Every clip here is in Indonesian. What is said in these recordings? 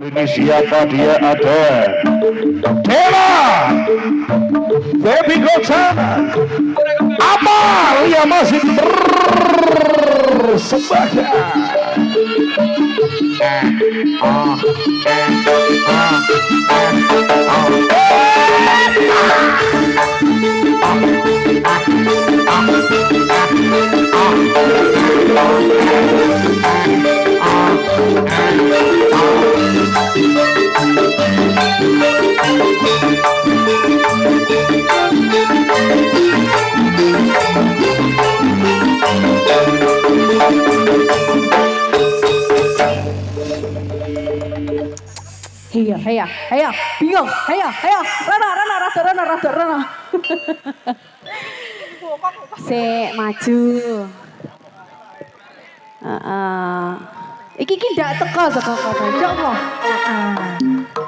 Ini siapa dia ada? Dewa, Baby Gocan, apa yang masih bersembahkan? Heya, bingung, heya, Rana. Sik maju. Iki ndak teko kono. Ya Allah.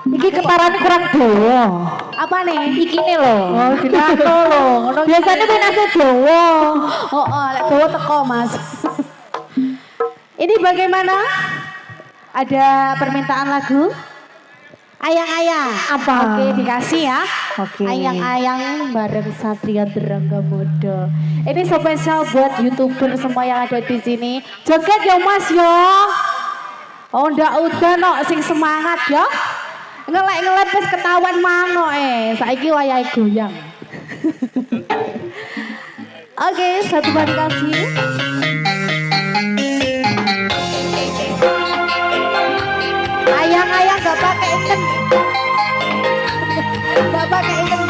Iki keparane kurang dawa. Apane? Iki ne lho. Oh, dinato lho. Biasane kuwi nase dawa. Lek dawa teko, Mas. Ini bagaimana? Ada permintaan lagu? Ayang-ayang. Apa? Oke, dikasih ya. Oke. Ayang-ayang bareng Satria Derangga Muda. Ini spesial buat YouTuber semua yang ada di sini. Joget ya Mas ya. Oh ndak udah no, sing semangat ya. Ngelek wis ketahuan mango saiki wayahe goyang. Oke, satu kali kasih. Ayang-ayang gak pakai ikan. Gak pakai ikan.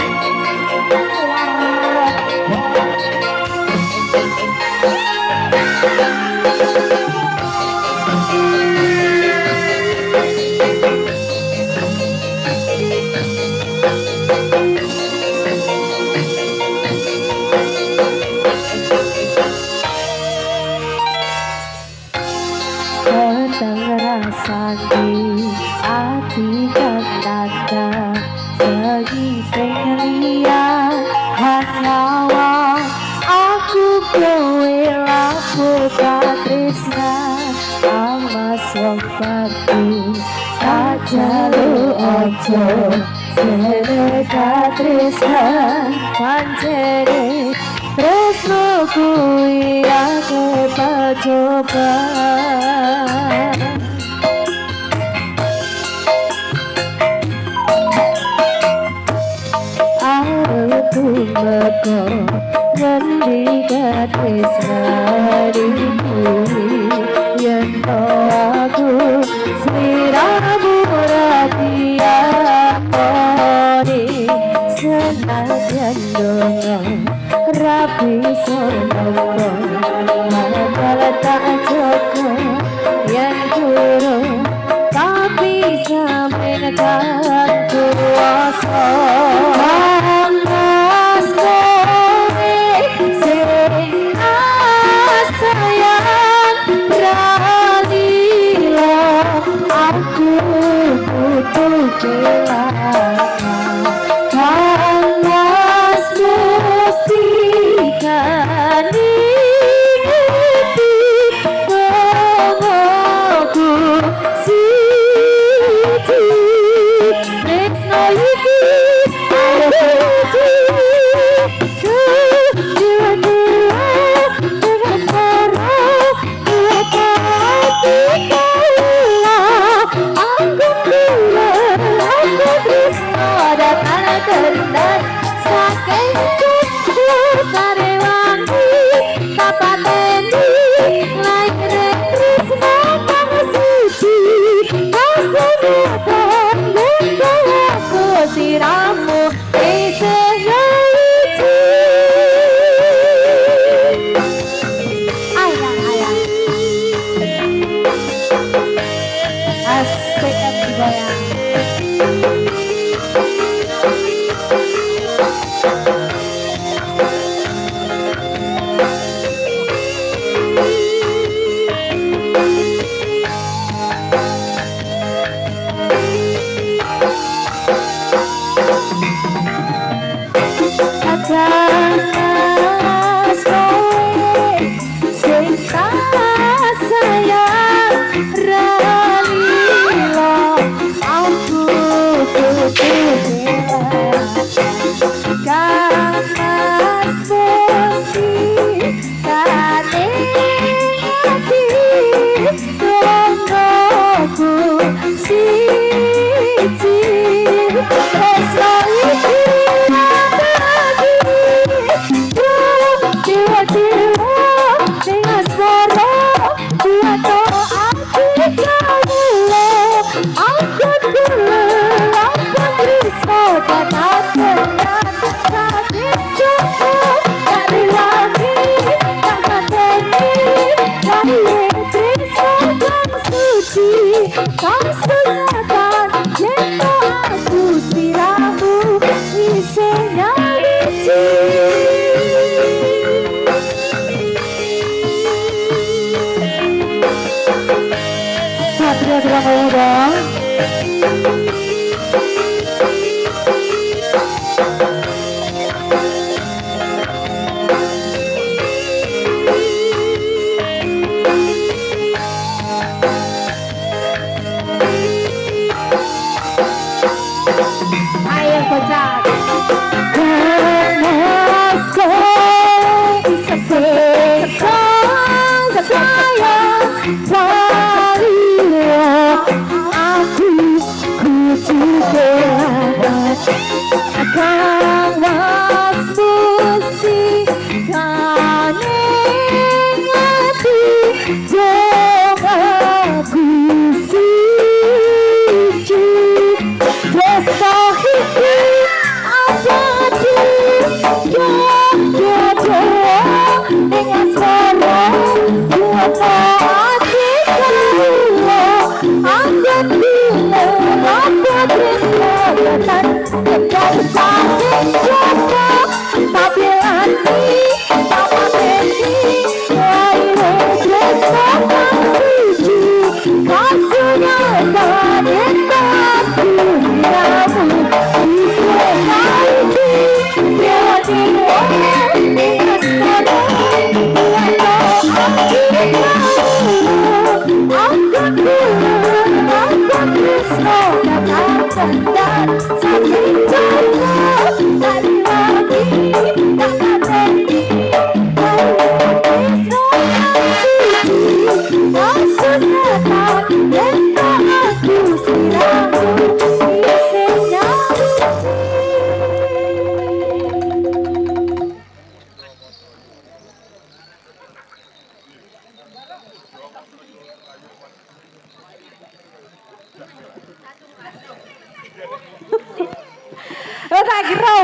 Rasani ati kanada segi pengelia hanyawa aku kowe lapo katresna amas wong bagus kajalu ojo sere katresna pancere tresno kuwi aku pacoba. Meko ngendika tresnaniku yen aku sliramu ratia kori senajan dongo rapi sonomo magal tak joko yen kuro tapi sampe kan kuasa. bocah. Tak kira